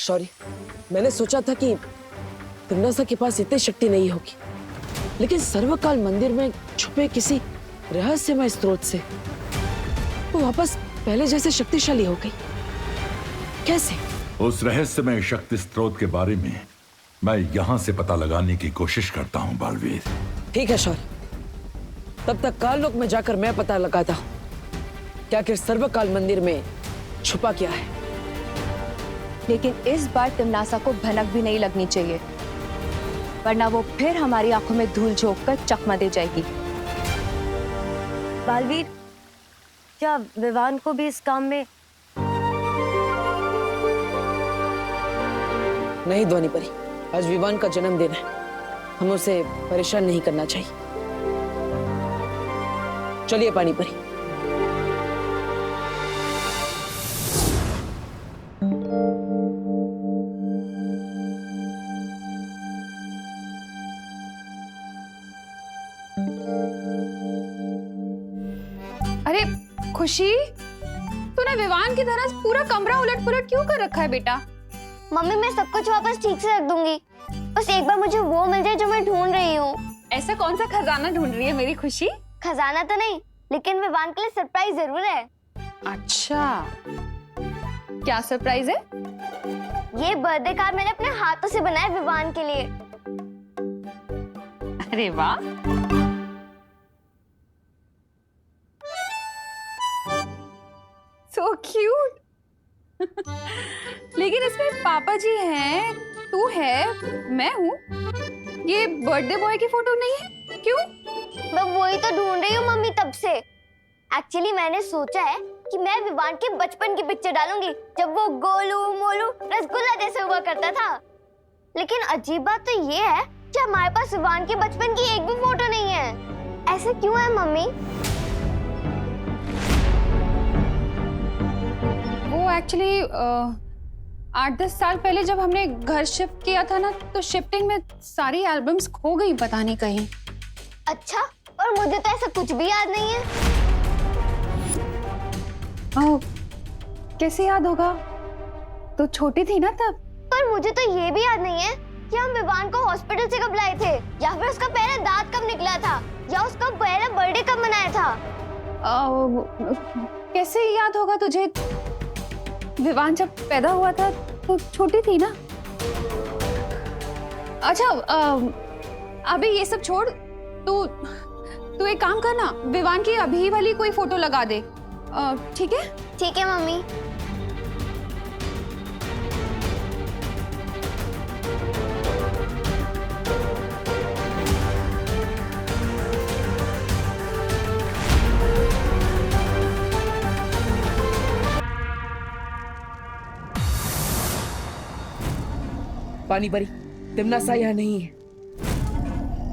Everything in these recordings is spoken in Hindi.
शौर्य, मैंने सोचा था कि तिमनासा के पास इतनी शक्ति नहीं होगी, लेकिन सर्वकाल मंदिर में छुपे किसी रहस्यमय स्रोत से वो वापस पहले जैसे शक्तिशाली हो गई। कैसे? उस रहस्यमय शक्ति स्रोत के बारे में मैं यहाँ से पता लगाने की कोशिश करता हूँ बालवीर। ठीक है शौर्य, तब तक काललोक में जाकर मैं पता लगाता हूँ क्या आखिर सर्वकाल मंदिर में छुपा क्या है। लेकिन इस बार तिमनासा को भनक भी नहीं लगनी चाहिए, वरना वो फिर हमारी आंखों में धूल झोंक कर चकमा दे जाएगी। बालवीर, क्या विवान को भी इस काम में? नहीं ध्वनि परी, आज विवान का जन्मदिन है, हमें उसे परेशान नहीं करना चाहिए। चलिए पानी परी। अरे खुशी, तूने विवान की तरह पूरा कमरा उलट पुलट क्यों कर रखा है बेटा? मम्मी, मैं सब कुछ वापस ठीक से रख दूंगी, बस एक बार मुझे वो मिल जाए जो मैं ढूंढ रही हूँ। ऐसा कौन सा खजाना ढूंढ रही है मेरी खुशी? खजाना तो नहीं, लेकिन विवान के लिए सरप्राइज जरूर है। अच्छा, क्या सरप्राइज है? ये बर्थडे कार्ड मैंने अपने हाथों से बनाया विवान के लिए। अरे वाह, सो क्यूट। लेकिन इसमें पापा जी हैं, तू है, मैं हूँ। ये बर्थडे बॉय की फोटो नहीं है, क्यों? मैं वही तो ढूंढ रही हूँ मम्मी तब से। एक्चुअली मैंने सोचा है कि मैं विवान के बचपन की पिक्चर डालूंगी, जब वो गोलू मोलू रसगुल्ला जैसे हुआ करता था। लेकिन अजीब बात तो ये है कि हमारे पास विवान के बचपन की एक भी फोटो नहीं है। ऐसा क्यों है मम्मी? वो एक्चुअली 8-10 साल पहले जब हमने घर शिफ्ट किया था ना, तो शिफ्टिंग में सारी एल्बम्स खो गई पता नहीं कहीं। अच्छा, और मुझे तो ऐसा कुछ भी याद नहीं है। कैसे याद होगा? तो छोटी थी ना तब। पर मुझे तो ये भी याद नहीं है कि हम विवान को हॉस्पिटल से कब लाए थे, या फिर उसका पहला दांत कब निकला था, या उसका पहला बर्थडे कब मनाया था। कैसे याद होगा तुझे? विवान जब पैदा हुआ था तो छोटी थी ना। अच्छा, अभी ये सब छोड़, तू एक काम करना, विवान की अभी वाली कोई फोटो लगा दे, ठीक है? ठीक है मम्मी। पानी परी, तिमनासा यहाँ नहीं है,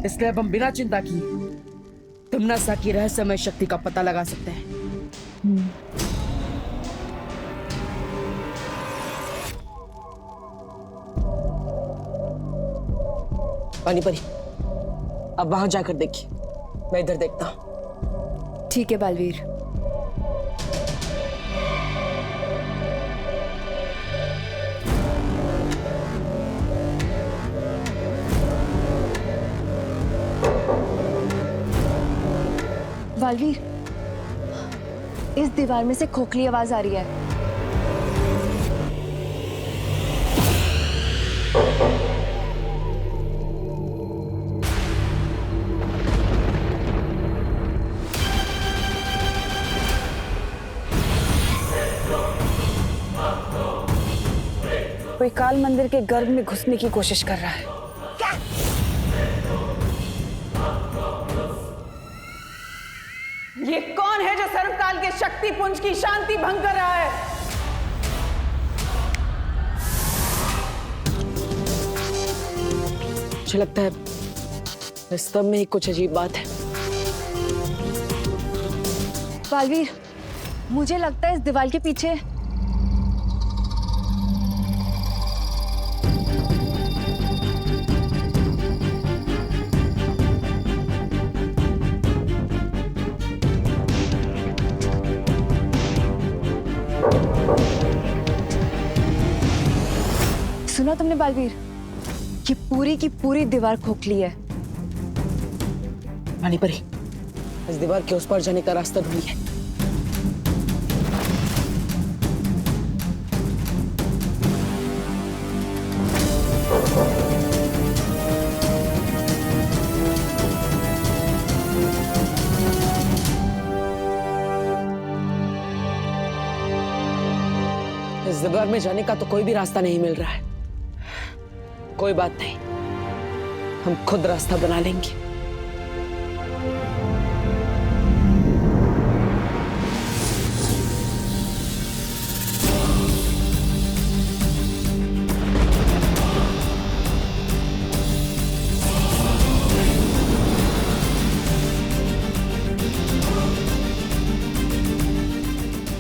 इसलिए अब हम बिना चिंता किए तिमनासा की रहस्यमय शक्ति का पता लगा सकते हैं। पानी परी, अब वहां जाकर देखिए, मैं इधर देखता हूं। ठीक है बालवीर। बालवीर, इस दीवार में से खोखली आवाज आ रही है। कोई काल मंदिर के गर्भ में घुसने की कोशिश कर रहा है। ये कौन है जो सर्वकाल के शक्ति पुंज की शांति भंग कर रहा है? मुझे लगता है इस सब में ही कुछ अजीब बात है। बालवीर, मुझे लगता है इस दीवार के पीछे सुना तुमने बालवीर? ये पूरी की पूरी दीवार खोखली है। रानी परी, इस दीवार के उस पार जाने का रास्ता ढूंढिए। इस दीवार में जाने का तो कोई भी रास्ता नहीं मिल रहा है। कोई बात नहीं, हम खुद रास्ता बना लेंगे।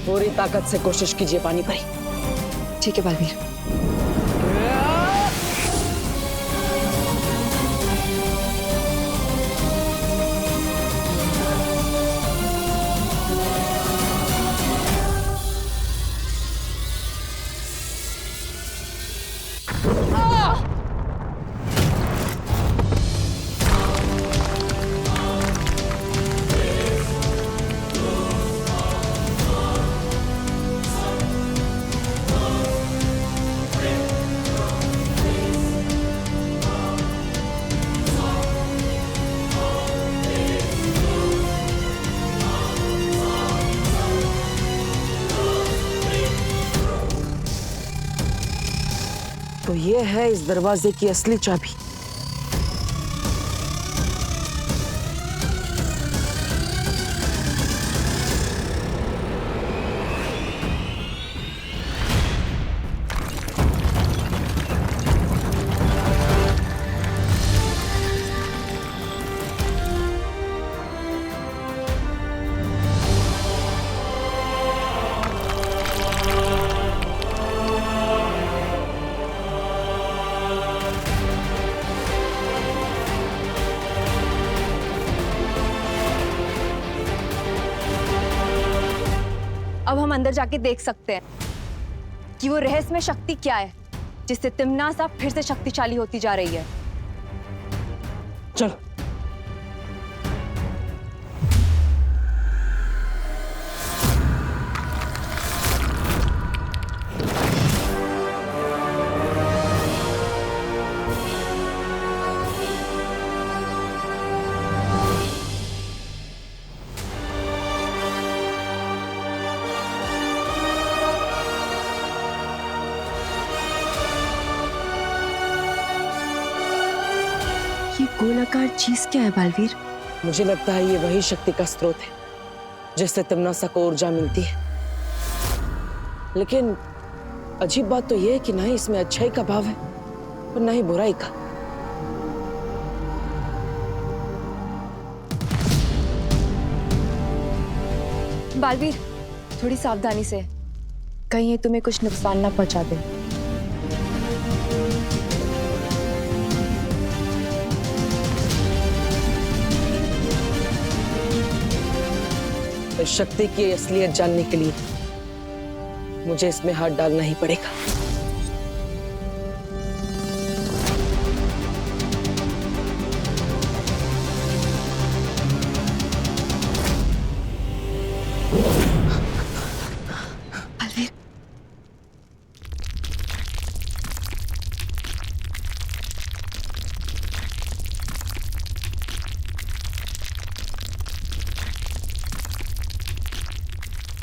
पूरी ताकत से कोशिश कीजिए पानी परी। ठीक है बालवीर। तो ये है इस दरवाजे की असली चाबी। अब हम अंदर जाके देख सकते हैं कि वो रहस्यमय शक्ति क्या है जिससे तिम्नासा फिर से शक्तिशाली होती जा रही है। चलो। ये गोलाकार चीज क्या है बालवीर? मुझे लगता है ये वही शक्ति का स्रोत है जिससे तिम्नासा को ऊर्जा मिलती है। लेकिन अजीब बात तो ये है कि ना ही इसमें अच्छाई का भाव है और ना ही बुराई का। बालवीर, थोड़ी सावधानी से, कहीं ये तुम्हें कुछ नुकसान ना पहुंचा दे। इस शक्ति की असलियत जानने के लिए मुझे इसमें हाथ डालना ही पड़ेगा। बालवीर,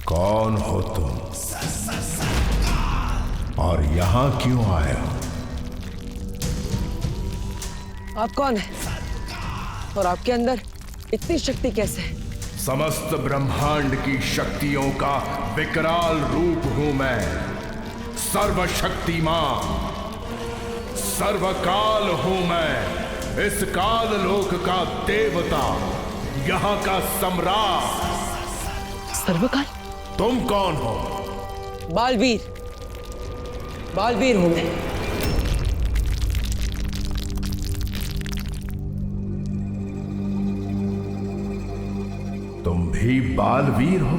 कौन हो तुम और यहां क्यों आए हो? आप कौन है और आपके अंदर इतनी शक्ति कैसे है? समस्त ब्रह्मांड की शक्तियों का विकराल रूप हूं मैं। सर्वशक्तिमान, सर्वकाल हूं मैं। इस काल लोक का देवता, यहां का सम्राट। सर्वकाल? तुम कौन हो? बालवीर, बालवीर हूं मैं। तुम भी बालवीर हो?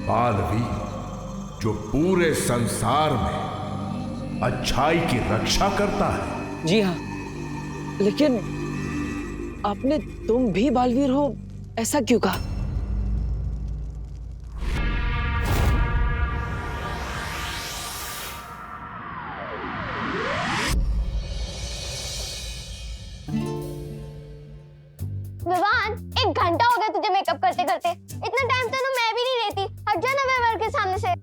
बालवीर जो पूरे संसार में अच्छाई की रक्षा करता है। जी हाँ, लेकिन आपने तुम भी बालवीर हो ऐसा क्यों कहा? विवान, 1 घंटा हो गया तुझे मेकअप करते करते। इतना टाइम तो मैं भी नहीं लेती। हट जा ना विवान के सामने से।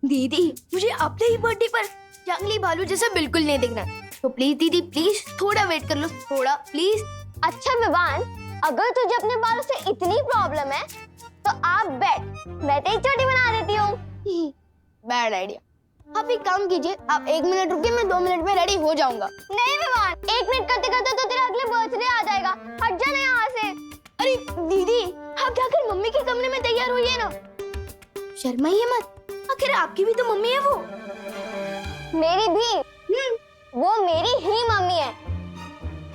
दीदी, मुझे अपने ही बर्थडे पर जंगली भालू जैसा बिल्कुल नहीं दिखना, तो प्लीज दीदी, प्लीज थोड़ा वेट कर लो, थोड़ा प्लीज। अच्छा विवान, अगर तुझे अपने बालों से इतनी प्रॉब्लम है तो आप बैठ, मैं तेरी चोटी बना देती हूँ। Bad idea. आप एक काम कीजिए, आप 1 मिनट रुकिए, मैं 2 मिनट में रेडी हो जाऊंगा। नहीं विवान, 1 मिनट करते करते तो तेरा अगले बर्थडे आ जाएगा। हट जा ना यहाँ से। अरे दीदी, आप जाकर मम्मी के कमरे में तैयार होइए ना, शर्माइए मत, आखिर आपकी भी तो मम्मी है वो। मेरी भी? वो मेरी ही मम्मी है,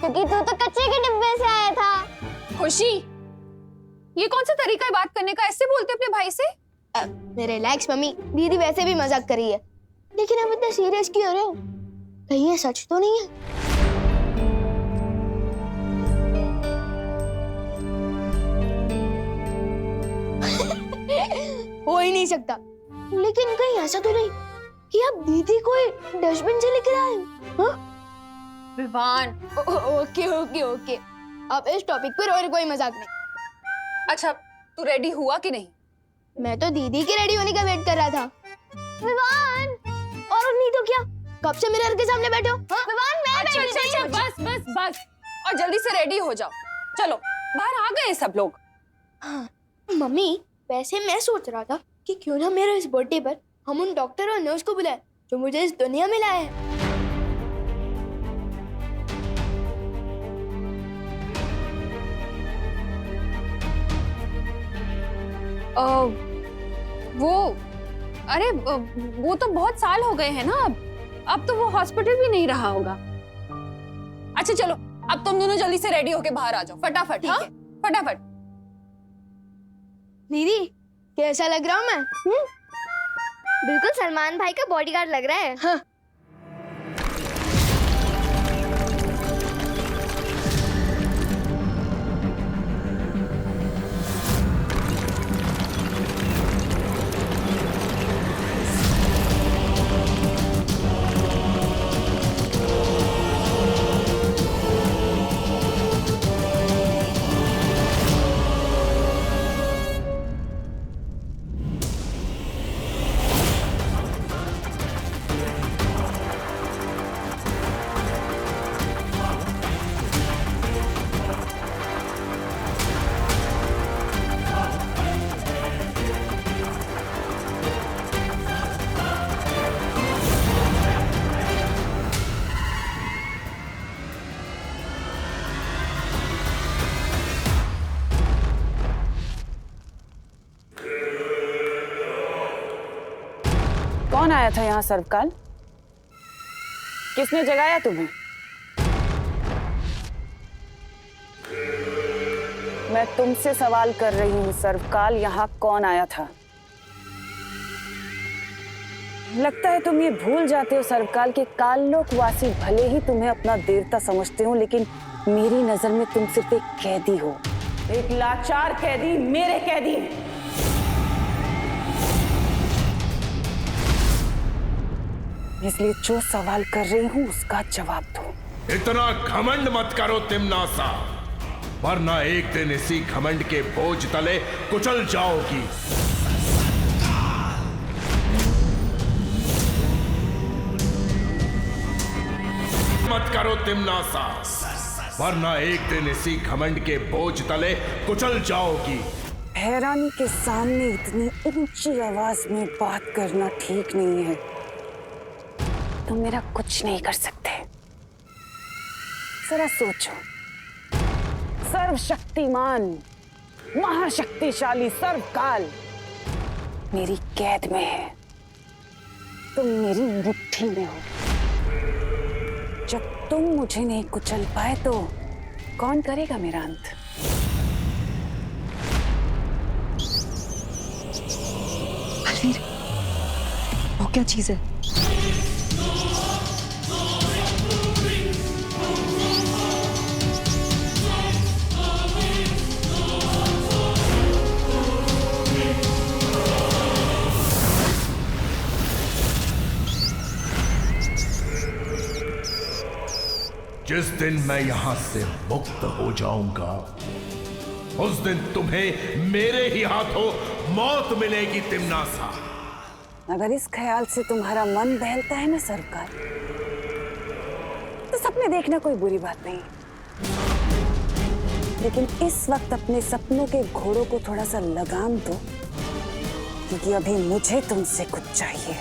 क्योंकि तू तो कच्चे के डिब्बे से आया था। खुशी, ये कौन सा तरीका है बात करने का? ऐसे बोलते अपने भाई से? रिलैक्स मम्मी, दीदी वैसे भी मजाक कर रही है, लेकिन आप इतना सीरियस क्यों हो रहे हो? कहीं ये सच तो नहीं है? हो ही नहीं सकता, लेकिन कहीं ऐसा तो नहीं कि आप दीदी को डस्टबिन से लेकर आए हो? हाँ? विवान, ओके ओके ओके, अब इस टॉपिक पर और कोई मजाक नहीं। अच्छा तू रेडी हुआ कि नहीं? मैं तो दीदी के रेडी होने का वेट कर रहा था। विवान, और नहीं तो क्या, कब से मिरर के सामने बैठे हो? हाँ? विवान मैं अच्छा बैठी अच्छा थी। अच्छा, बस बस बस, और जल्दी से रेडी हो जाओ। चलो बाहर आ गए सब लोग। हाँ, मम्मी वैसे मैं सोच रहा था कि क्यों ना मेरे इस बर्थडे पर हम उन डॉक्टर और नर्स को बुलाएं जो मुझे इस दुनिया में लाए हैं। वो तो बहुत साल हो गए हैं ना, अब तो वो हॉस्पिटल भी नहीं रहा होगा। अच्छा चलो, अब तुम दोनों जल्दी से रेडी होके बाहर आ जाओ फटाफट। हाँ फटाफट। दीदी कैसा लग रहा हूँ मैं? बिल्कुल सलमान भाई का बॉडीगार्ड लग रहा है। हाँ। कौन आया था यहाँ सर्वकाल? किसने जगाया तुम्हें? मैं तुमसे सवाल कर रही हूँ सर्वकाल, यहाँ कौन आया था? लगता है तुम ये भूल जाते हो सर्वकाल के काललोकवासी भले ही तुम्हें अपना देवता समझते हो, लेकिन मेरी नजर में तुम सिर्फ एक कैदी हो, एक लाचार कैदी, मेरे कैदी। इसलिए जो सवाल कर रही हूँ उसका जवाब दो। इतना घमंड मत करो तिम्नासा, वरना एक दिन इसी घमंड के बोझ तले कुचल जाओगी। मत करो तिम्नासा, वरना एक दिन इसी घमंड के बोझ तले कुचल जाओगी। हैरानी के सामने इतनी ऊंची आवाज में बात करना ठीक नहीं है। तुम मेरा कुछ नहीं कर सकते। जरा सोचो, सर्वशक्तिमान महाशक्तिशाली सर्वकाल मेरी कैद में है, तुम मेरी मुट्ठी में हो। जब तुम मुझे नहीं कुचल पाए तो कौन करेगा मेरा अंत? वो क्या चीज है? जिस दिन मैं यहां से मुक्त हो जाऊंगा उस दिन तुम्हें मेरे ही हाथों मौत मिलेगी तिम्नासा। अगर इस ख्याल से तुम्हारा मन बहलता है ना सरकार, तो सपने देखना कोई बुरी बात नहीं, लेकिन इस वक्त अपने सपनों के घोड़ों को थोड़ा सा लगाम दो, क्योंकि अभी मुझे तुमसे कुछ चाहिए।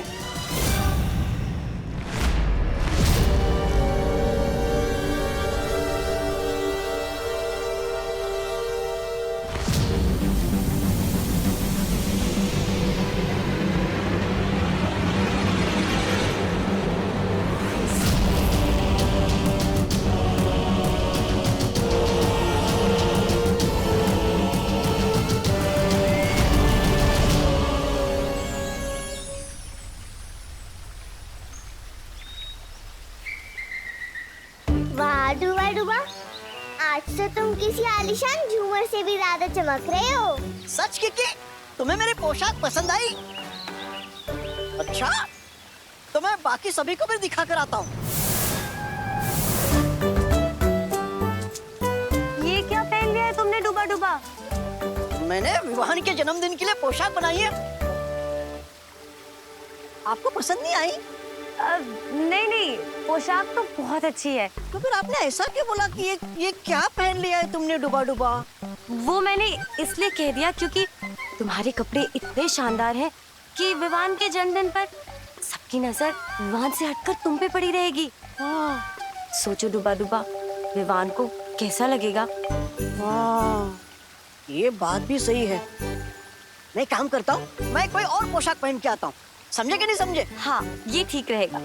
वाह डूबा डूबा, आज तो तुम किसी आलीशान झूमर से भी ज्यादा चमक रहे हो। सच की तुम्हें मेरी पोशाक पसंद आई? अच्छा, तो मैं बाकी सभी को भी दिखा कर आता हूँ। ये क्या पहन लिया है तुमने डूबा डूबा? मैंने विवान के जन्मदिन के लिए पोशाक बनाई है। आपको पसंद नहीं आई? नहीं नहीं, पोशाक तो बहुत अच्छी है। तो फिर आपने ऐसा क्यों बोला कि ये क्या पहन लिया है तुमने डूबा डूबा? वो मैंने इसलिए कह दिया क्योंकि तुम्हारे कपड़े इतने शानदार हैं कि विवान के जन्मदिन पर सबकी नजर विवान से हटकर तुम पे पड़ी रहेगी। सोचो डूबा डूबा, विवान को कैसा लगेगा? ये बात भी सही है। मैं काम करता हूँ, मैं कोई और पोशाक पहन के आता हूँ। समझे कि नहीं समझे? हाँ, ये ठीक रहेगा।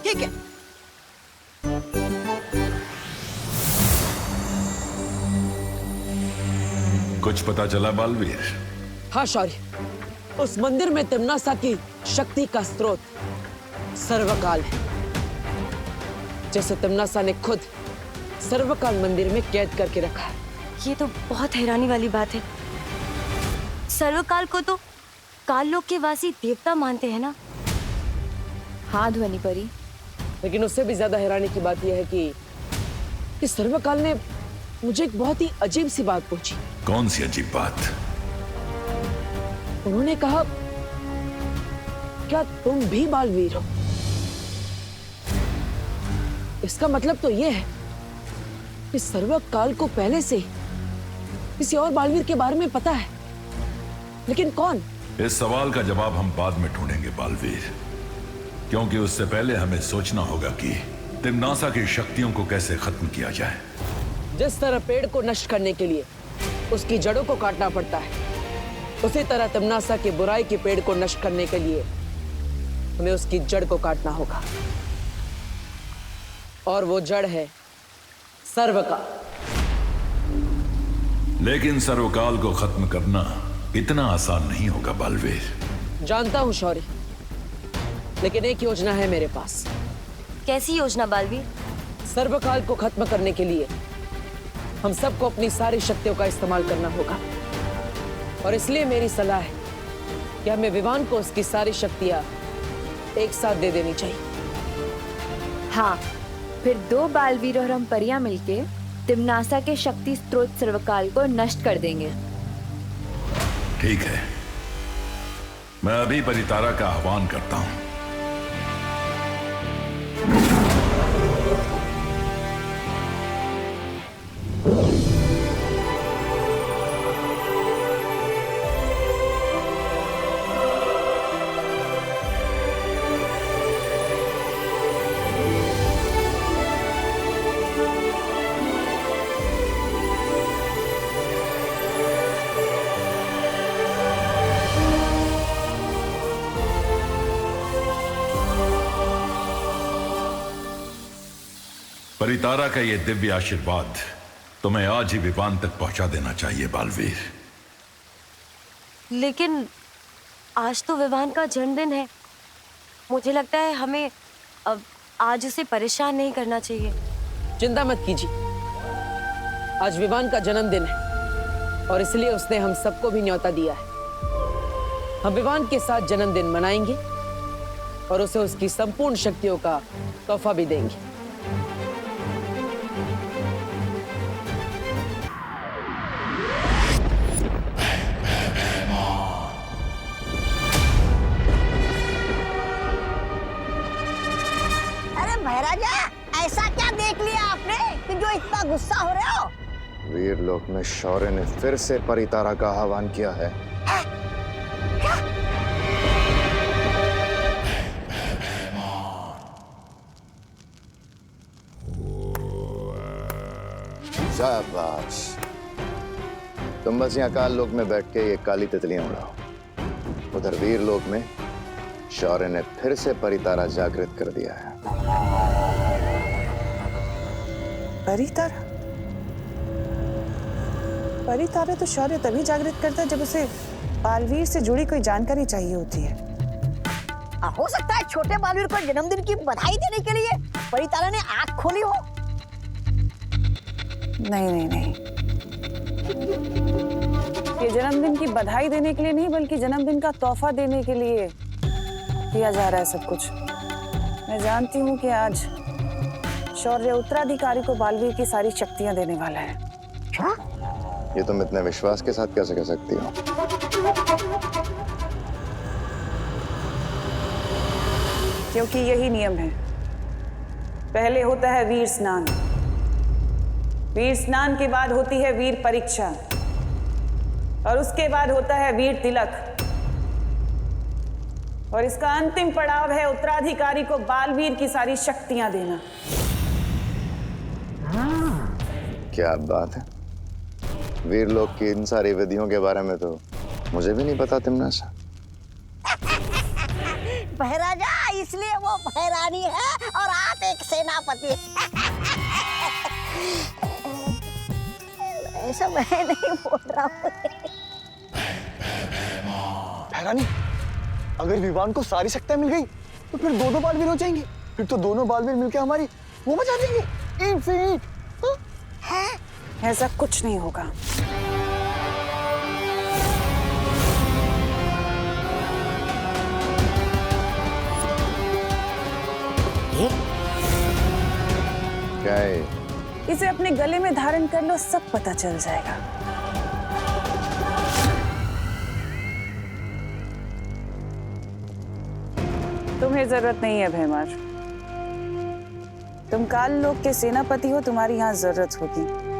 ठीक है। कुछ पता चला बालवीर? हाँ शौर्य, उस मंदिर में तिम्नासा की शक्ति का स्रोत सर्वकाल है, जैसे तिम्नासा ने खुद सर्वकाल मंदिर में कैद करके रखा है। ये तो बहुत हैरानी वाली बात है। सर्वकाल को तो काल लोक के वासी देवता मानते हैं ना? हाँ ध्वनि परी, लेकिन उससे भी ज्यादा हैरानी की बात यह है कि सर्वकाल ने मुझे एक बहुत ही अजीब सी बात पूछी। कौन सी अजीब बात? उन्होंने कहा, क्या तुम भी बालवीर हो? इसका मतलब तो यह है कि सर्वकाल को पहले से किसी और बालवीर के बारे में पता है, लेकिन कौन? इस सवाल का जवाब हम बाद में ढूंढेंगे बालवीर, क्योंकि उससे पहले हमें सोचना होगा कि तिम्नासा की शक्तियों को कैसे खत्म किया जाए। जिस तरह पेड़ को नष्ट करने के लिए उसकी जड़ों को काटना पड़ता है, उसी तरह तिम्नासा की बुराई के पेड़ को नष्ट करने के लिए हमें उसकी जड़ को काटना होगा, और वो जड़ है सर्वकाल। लेकिन सर्वकाल को खत्म करना इतना आसान नहीं होगा बालवीर। जानता हूं शौर्य, लेकिन एक योजना है मेरे पास। कैसी योजना बालवीर? सर्वकाल को खत्म करने के लिए हम सबको अपनी सारी शक्तियों का इस्तेमाल करना होगा, और इसलिए मेरी सलाह है कि हमें विवान को उसकी सारी शक्तियां एक साथ दे देनी चाहिए। हाँ, फिर 2 बालवीर और हम परियां मिलके तिम्नासा के शक्ति स्रोत सर्वकाल को नष्ट कर देंगे। ठीक है, मैं अभी परितारा का आह्वान करता हूं। परितारा का ये दिव्य आशीर्वाद तुम्हें आज ही विवान तक पहुंचा देना चाहिए बालवीर। लेकिन आज तो विवान का जन्मदिन है। मुझे लगता है हमें अब आज उसे परेशान नहीं करना चाहिए। चिंता मत कीजिए, आज विवान का जन्मदिन है और इसलिए उसने हम सबको भी न्योता दिया है। हम विवान के साथ जन्मदिन मनाएंगे और उसे उसकी संपूर्ण शक्तियों का तोहफा भी देंगे। महाराजा, ऐसा क्या देख लिया आपने कि जो इतना गुस्सा हो रहे हो? वीरलोक में शौर्य ने फिर से परितारा का आह्वान किया है। क्या? शाबाश, तुम बस यहाँ काल लोक में बैठ के ये काली तितलियां उड़ाओ। उधर वीरलोक में शौर्य ने फिर से परितारा जागृत कर दिया है। परितारा? परितारा तो शौर्य तभी जागृत करता है जब उसे बालवीर से जुड़ी कोई जानकारी चाहिए होती है। हो सकता है छोटे बालवीर को जन्मदिन की बधाई देने के लिए परितारा ने आंख खोली हो। नहीं नहीं नहीं, ये जन्मदिन की बधाई देने के लिए नहीं बल्कि जन्मदिन का तोहफा देने के लिए किया जा रहा है सब कुछ। मैं जानती हूँ कि आज शौर्य उत्तराधिकारी को बालवीर की सारी शक्तियां देने वाला है। क्या? ये तुम इतने विश्वास के साथ कैसे कह सकती हो? क्योंकि यही नियम है। पहले होता है वीर स्नान, वीर स्नान के बाद होती है वीर परीक्षा, और उसके बाद होता है वीर तिलक, और इसका अंतिम पड़ाव है उत्तराधिकारी को बालवीर की सारी शक्तियां देना। क्या बात है, वीरलोक की इन सारी विधियों के बारे में तो मुझे भी नहीं पता तिमनासा। महाराजा, इसलिए वो महारानी है और आप एक सेनापति। ऐसा मैं नहीं बोल रहा हूँ। महारानी, अगर विवान को सारी शक्तियां मिल गई तो फिर दो बालवीर हो जाएंगे। फिर तो दोनों बालवीर मिलकर हमारी वो बचा देंगे, ईंट से ईंट। ऐसा कुछ नहीं होगा। क्या है? इसे अपने गले में धारण कर लो, सब पता चल जाएगा। तुम्हें जरूरत नहीं है भैमार, तुम काल लोक के सेनापति हो, तुम्हारी यहाँ जरूरत होगी।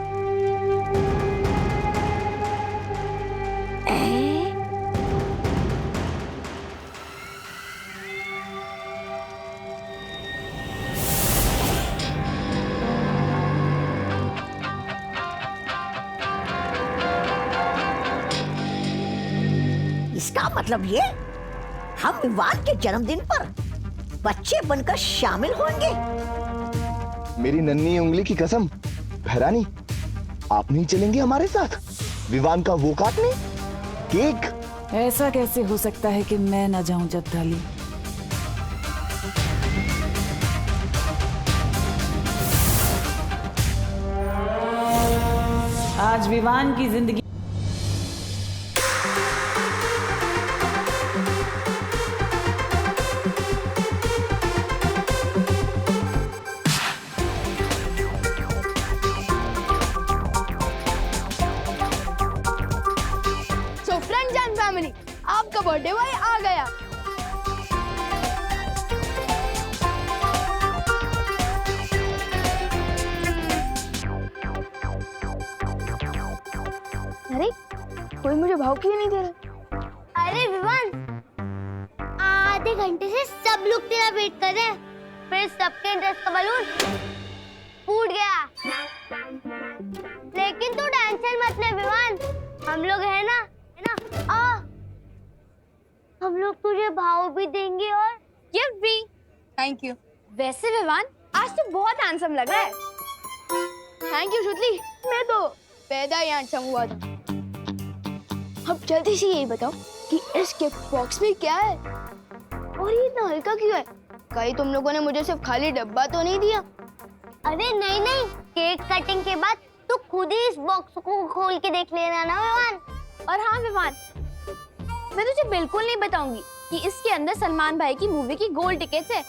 इसका मतलब ये हम विवान के जन्मदिन पर बच्चे बनकर शामिल होंगे। मेरी नन्ही उंगली की कसम, महारानी आप नहीं चलेंगे हमारे साथ विवान का वो काटने केक? ऐसा कैसे हो सकता है कि मैं ना जाऊं जब्दाली? आज विवान की जिंदगी आपका बर्थडे बॉय आ गया। अरे कोई मुझे भाव क्यों नहीं दे रहा? अरे विवान, आधे घंटे से सब लोग तेरा वेट कर रहे हैं, फिर सबके ड्रेस का बलून फूट गया। लेकिन तू टेंशन मत ले विवान, हम लोग है ना, हम लोग तुझे भाव भी देंगे और गिफ्ट भी। Thank you. वैसे विवान आज तो बहुत हैंडसम लग रहा है। थैंक यू शुतली, मैं तो पैदा ही हैंडसम हुआ था। अब जल्दी से यही बताओ कि इस गिफ्ट बॉक्स में क्या है और ये इतना हल्का क्यों है? कहीं तुम लोगों ने मुझे सिर्फ खाली डब्बा तो नहीं दिया? अरे नहीं नहीं, केक कटिंग के बाद तू खुद ही इस बॉक्स को खोल के देख लेना ना विवान। और हाँ विवान, मैं तुझे बिल्कुल नहीं बताऊंगी कि इसके अंदर सलमान भाई की मूवी की गोल्ड टिकट्स है,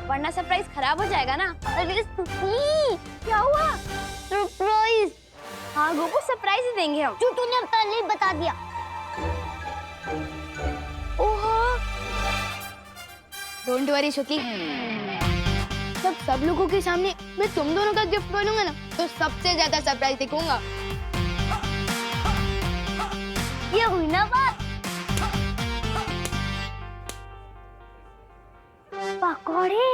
वरना सरप्राइज खराब हो जाएगा ना। अरे क्या हुआ? सरप्राइज? हाँ गोपू, सरप्राइज ही देंगे हम। जो तूने पहले ही बता दिया। ओहो, डोंट वरी श्रुति, जब सब लोगों के सामने मैं तुम दोनों का गिफ्ट बोलूंगा ना तो सबसे ज्यादा सरप्राइज दिखाऊंगा। ये हुई ना बात। पकौड़े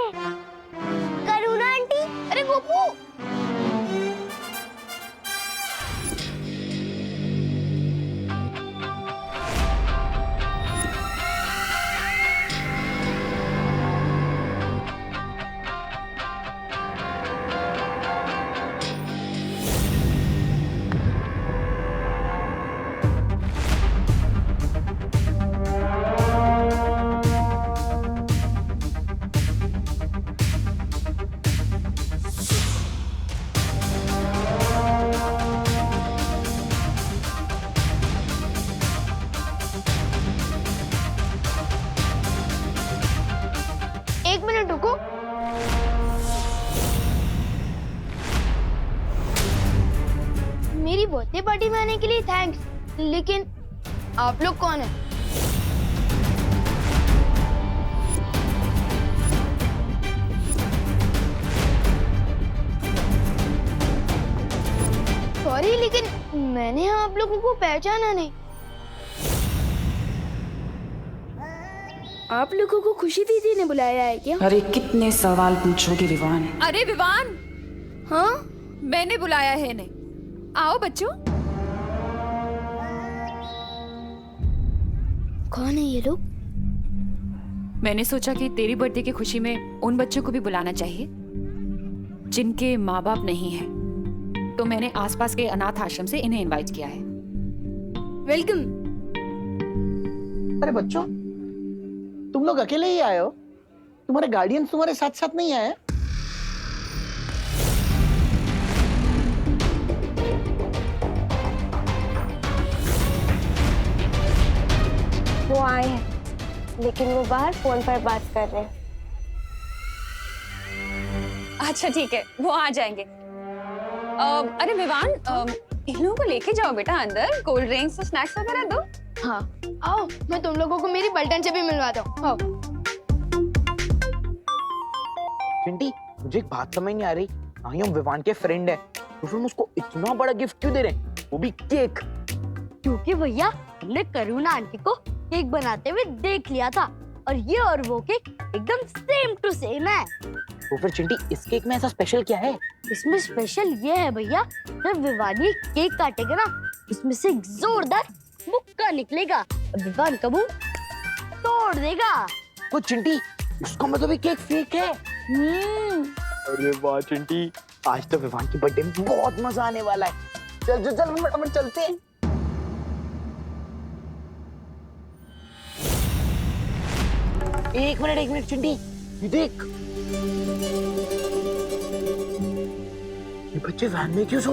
करुणा आंटी। अरे गोपू, एक मिनट रुको। मेरी बर्थडे पार्टी में आने के लिए थैंक्स, लेकिन आप लोग कौन हैं? सॉरी, लेकिन मैंने आप लोगों को पहचाना नहीं। आप लोगों को खुशी दीदी ने बुलाया है क्या? अरे कितने सवाल पूछोगे विवान? अरे विवान, हाँ, मैंने बुलाया है इन्हें। आओ बच्चों। कौन है ये लोग? मैंने सोचा कि तेरी बर्थडे की खुशी में उन बच्चों को भी बुलाना चाहिए जिनके माँ बाप नहीं है, तो मैंने आसपास के अनाथ आश्रम से इन्हें इनवाइट किया है। वेलकम। अरे बच्चों, तुम लोग अकेले ही आए हो? तुम्हारे गार्डियन तुम्हारे साथ साथ नहीं आए? वो आए हैं, लेकिन वो बाहर फोन पर बात कर रहे हैं। अच्छा ठीक है, वो आ जाएंगे। अरे विवान, इन लोगों को लेके जाओ बेटा अंदर, कोल्ड ड्रिंक्स और स्नैक्स वगैरह दो। हाँ, आओ, मैं तुम लोगों को मेरी पलटन से भी मिलवाता हूँ। आओ। चिंटी, मुझे एक बात समझ नहीं आ रही। हाँ, हम विवान के फ्रेंड है, तो फिर हम उसको इतना बड़ा गिफ्ट क्यों दे रहे हैं, वो भी केक? क्योंकि भैया हमने करुणा आंटी को केक बनाते हुए देख लिया था, और ये और वो केक एकदम सेम टू सेम है। तो फिर चिंटी, इस केक में ऐसा स्पेशल क्या है? इसमें स्पेशल ये है भैया, जब विवानी केक काटेगा ना, इसमें से एक जोरदार मुक्का निकलेगा और विवान का मुंह तोड़ देगा। वो चिंटी, इसका मतलब ये केक फेक है? अरे वाह चिंटी, आज तो विवान की बर्थडे में बहुत मजा आने वाला है। चल चल चल, फटाफट चलते हैं। एक मिनट चिंटी, ये देख, ये बच्चे वैन में क्यों सो